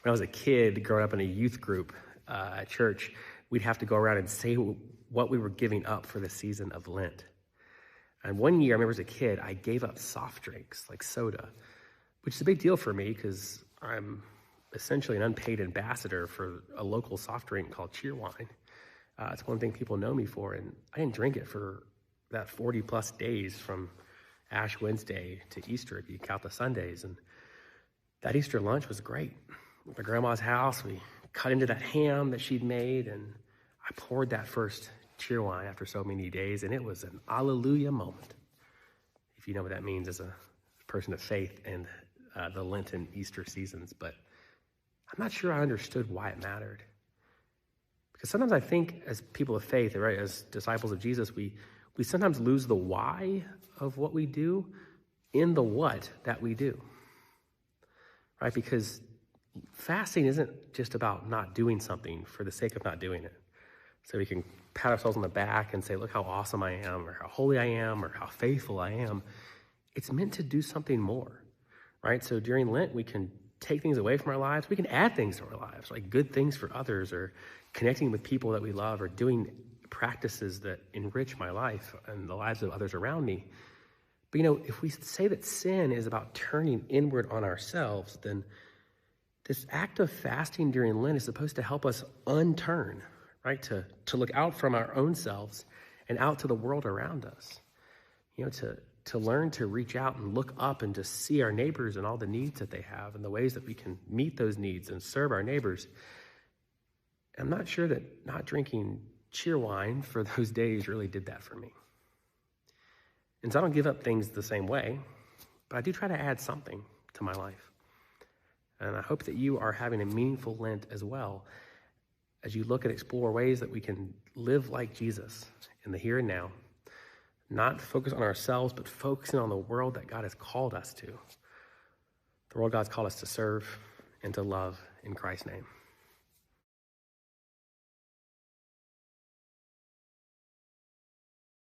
when I was a kid growing up in a youth group at church, we'd have to go around and say what we were giving up for the season of Lent. And one year, I remember as a kid, I gave up soft drinks like soda, which is a big deal for me because I'm essentially an unpaid ambassador for a local soft drink called Cheerwine. It's one thing people know me for, and I didn't drink it for that 40 plus days from Ash Wednesday to Easter, if you count the Sundays. And that Easter lunch was great. At my grandma's house, we cut into that ham that she'd made, and I poured that first Cheerwine after so many days, and it was an alleluia moment, if you know what that means as a person of faith and the Lenten Easter seasons. But I'm not sure I understood why it mattered. Because sometimes I think as people of faith, right, as disciples of Jesus, we sometimes lose the why of what we do in the what that we do, right? Because fasting isn't just about not doing something for the sake of not doing it. So we can pat ourselves on the back and say, look how awesome I am, or how holy I am, or how faithful I am. It's meant to do something more, right? So during Lent, we can take things away from our lives. We can add things to our lives, like good things for others, or connecting with people that we love, or doing practices that enrich my life and the lives of others around me. But if we say that sin is about turning inward on ourselves, then this act of fasting during Lent is supposed to help us unturn, right? To look out from our own selves and out to the world around us. To learn to reach out and look up and to see our neighbors and all the needs that they have and the ways that we can meet those needs and serve our neighbors. I'm not sure that not drinking Cheerwine for those days really did that for me. And so I don't give up things the same way, but I do try to add something to my life. And I hope that you are having a meaningful Lent as well, as you look and explore ways that we can live like Jesus in the here and now, not focus on ourselves, but focusing on the world that God has called us to, the world God's called us to serve and to love in Christ's name.